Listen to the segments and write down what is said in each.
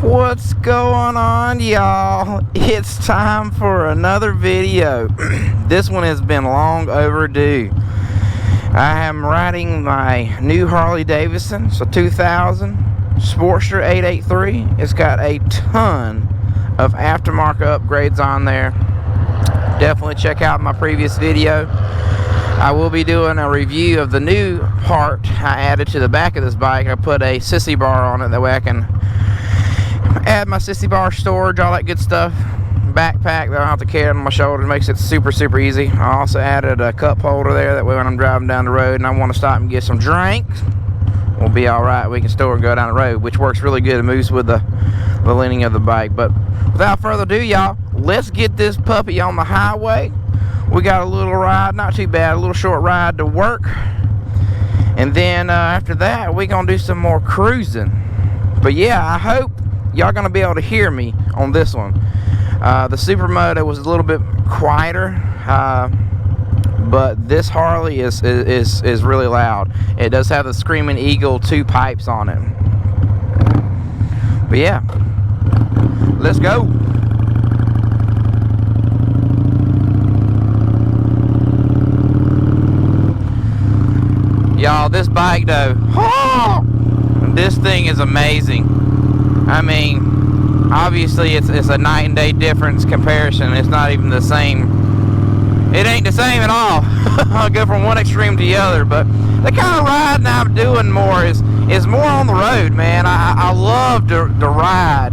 What's going on, y'all? It's time for another video. This one has been long overdue. I am riding my new Harley Davidson. It's a 2000 Sportster 883. It's got a ton of aftermarket upgrades on there. Definitely check out my previous video. I will be doing a review of the new part I added to the back of this bike. I put a sissy bar on it, that way I can add my sissy bar storage, all that good stuff. Backpack that I don't have to carry on my shoulder, makes it super easy. I also added a cup holder there, that way when I'm driving down the road and I want to stop and get some drinks, we'll be alright. We can store and go down the road, which works really good. It moves with the leaning of the bike. But without further ado, y'all, let's get this puppy on the highway. We got a little ride, not too bad, a little short ride to work, and then after that we're gonna do some more cruising. But yeah, I hope y'all gonna be able to hear me on this one. The Supermoto was a little bit quieter, but this Harley is really loud. It does have the Screaming Eagle 2 pipes on it. But yeah, let's go. Y'all, this bike though, this thing is amazing. I mean, obviously it's a night and day difference comparison. It's not even the same. It ain't the same at all. I'll go from one extreme to the other, but the kind of riding I'm doing more is more on the road, man. I love to ride,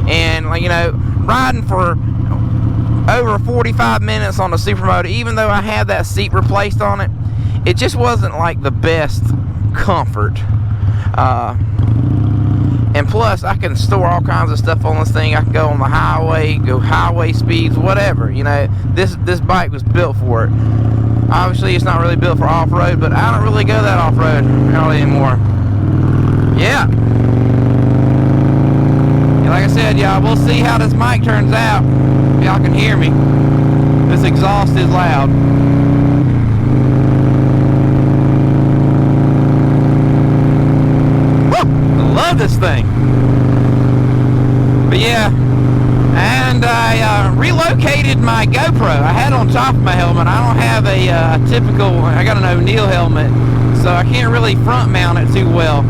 and you know, riding for over 45 minutes on the Supermoto, even though I had that seat replaced on it, it just wasn't like the best comfort. And plus, I can store all kinds of stuff on this thing. I can go on the highway, go highway speeds, whatever. You know, this bike was built for it. Obviously, it's not really built for off-road, but I don't really go that off-road hardly anymore. Yeah. And like I said, y'all, we'll see how this mic turns out. If y'all can hear me. This exhaust is loud. Love this thing. But yeah, and I relocated my GoPro. I had it on top of my helmet. I don't have a typical, I got an O'Neill helmet, so I can't really front mount it too well.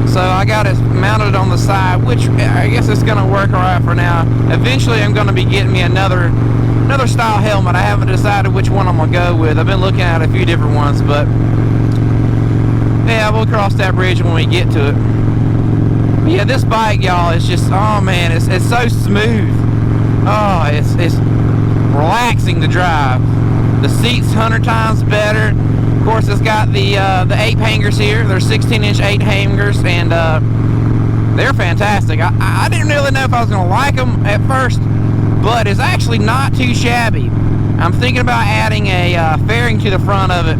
So I got it mounted on the side, which I guess it's going to work alright for now. Eventually I'm going to be getting me another style helmet. I haven't decided which one I'm going to go with. I've been looking at a few different ones, but yeah, we'll cross that bridge when we get to it. But yeah, this bike, y'all, is just, oh man, it's so smooth. Oh, it's relaxing to drive. The seat's 100 times better. Of course, it's got the 8 hangers here. They're 16-inch 8 hangers, and they're fantastic. I didn't really know if I was going to like them at first, but it's actually not too shabby. I'm thinking about adding a fairing to the front of it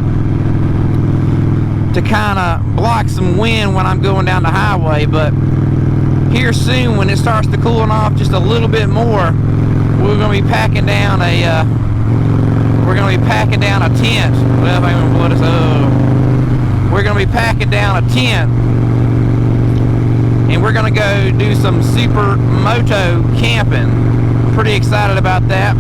to kind of block some wind when I'm going down the highway. But here soon, when it starts to cooling off just a little bit more, we're going to be packing down a tent. Well, if I'm going to blow this up, we're going to be packing down a tent, and we're going to go do some Supermoto camping. I'm pretty excited about that.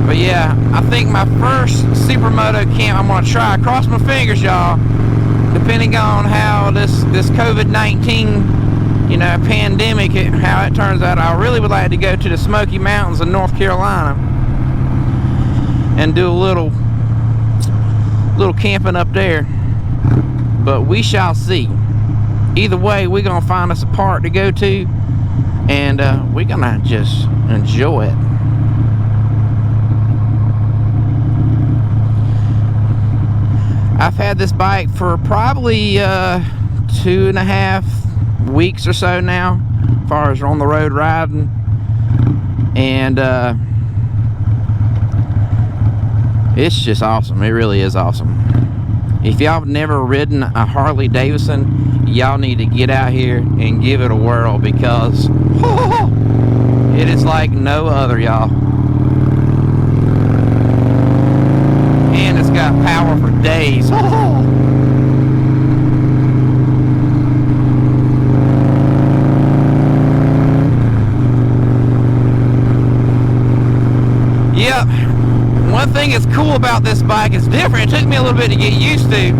But yeah, I think my first Supermoto camp I'm going to try. Cross my fingers, y'all. Depending on how this COVID-19, you know, pandemic, how it turns out, I really would like to go to the Smoky Mountains in North Carolina and do a little camping up there. But we shall see. Either way, we're going to find us a park to go to, and we're going to just enjoy it. I've had this bike for probably 2.5 weeks or so now, as far as on the road riding, and it's just awesome. It really is awesome. If y'all have never ridden a Harley Davidson, y'all need to get out here and give it a whirl, because it is like no other, y'all. got power for days. thing that's cool about this bike, it's different, it took me a little bit to get used to,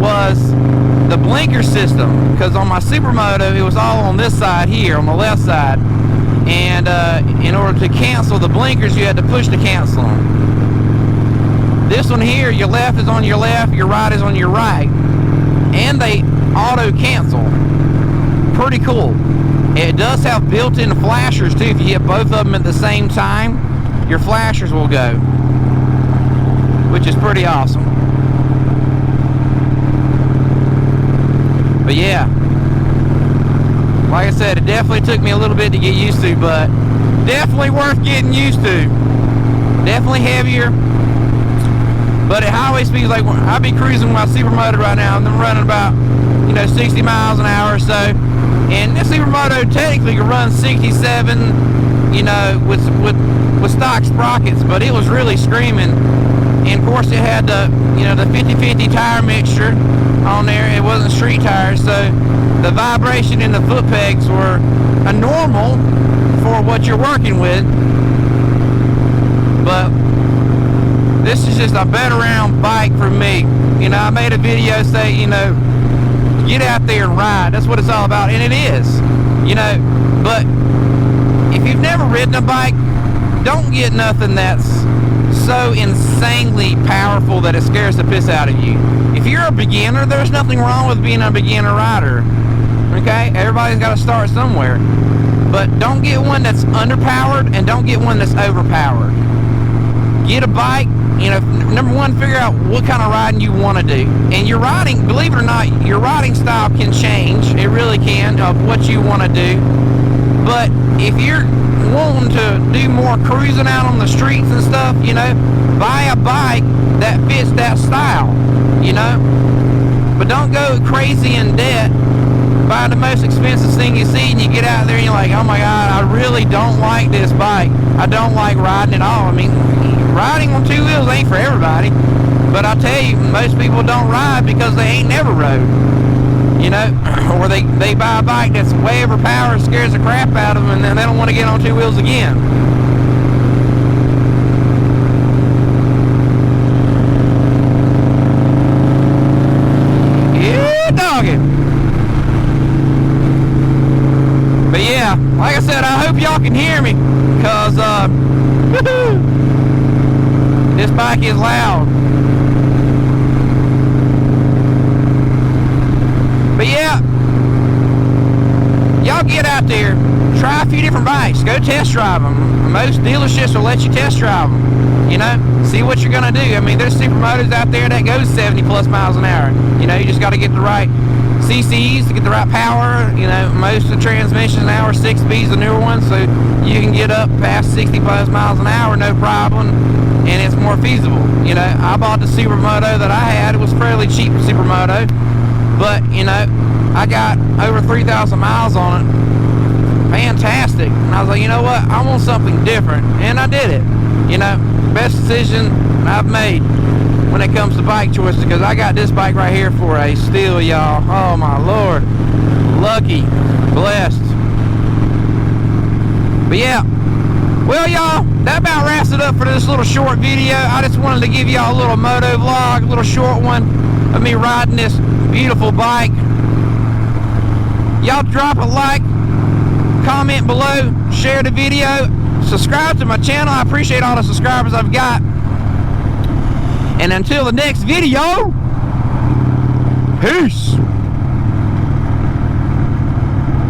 was the blinker system. Because on my Supermoto, it was all on this side here, on the left side. And in order to cancel the blinkers, you had to push to cancel them. This one here, your left is on your left, your right is on your right. And they auto cancel. Pretty cool. It does have built-in flashers too. If you hit both of them at the same time, your flashers will go, which is pretty awesome. But yeah, like I said, it definitely took me a little bit to get used to, but definitely worth getting used to. Definitely heavier, but at highway speeds, like I'll be cruising my Supermoto right now, and I'm running about 60 miles an hour or so, and this Supermoto technically could run 67, with stock sprockets, but it was really screaming. And of course it had the 50-50 tire mixture on there. It wasn't street tires, so the vibration in the foot pegs were a normal for what you're working with. But this is just a better round bike for me. I made a video say, get out there and ride. That's what it's all about, and it is. But if you've never ridden a bike, don't get nothing that's so insanely powerful that it scares the piss out of you. If you're a beginner, there's nothing wrong with being a beginner rider. Okay? Everybody's got to start somewhere. But don't get one that's underpowered, and don't get one that's overpowered. Get a bike, number one, figure out what kind of riding you want to do. And your riding, believe it or not, your riding style can change. It really can, of what you want to do. But if you're wanting to do more cruising out on the streets and stuff, buy a bike that fits that style, But don't go crazy in debt, buy the most expensive thing you see, and you get out there and you're like, oh my God, I really don't like this bike. I don't like riding at all. I mean, riding on two wheels ain't for everybody. But I tell you, most people don't ride because they ain't never rode. Or they buy a bike that's way overpowered, scares the crap out of them, and then they don't want to get on two wheels again. Yeah, doggy. But yeah, like I said, I hope y'all can hear me, because this bike is loud. But yeah, y'all get out there, try a few different bikes, go test drive them. Most dealerships will let you test drive them, see what you're gonna do. I mean, there's Supermotos out there that go 70 plus miles an hour. You just got to get the right CCs to get the right power. Most of the transmissions now are 6 speeds, the newer ones, so you can get up past 60 plus miles an hour, no problem, and it's more feasible. I bought the Supermoto that I had. It was fairly cheap Supermoto. But, I got over 3,000 miles on it. Fantastic. And I was like, you know what? I want something different. And I did it. Best decision I've made when it comes to bike choices, because I got this bike right here for a steal, y'all. Oh, my Lord. Lucky. Blessed. But, yeah. Well, y'all, that about wraps it up for this little short video. I just wanted to give y'all a little moto vlog, a little short one of me riding this beautiful bike. Y'all drop a like, comment below, share the video, subscribe to my channel. I appreciate all the subscribers I've got. And until the next video, peace.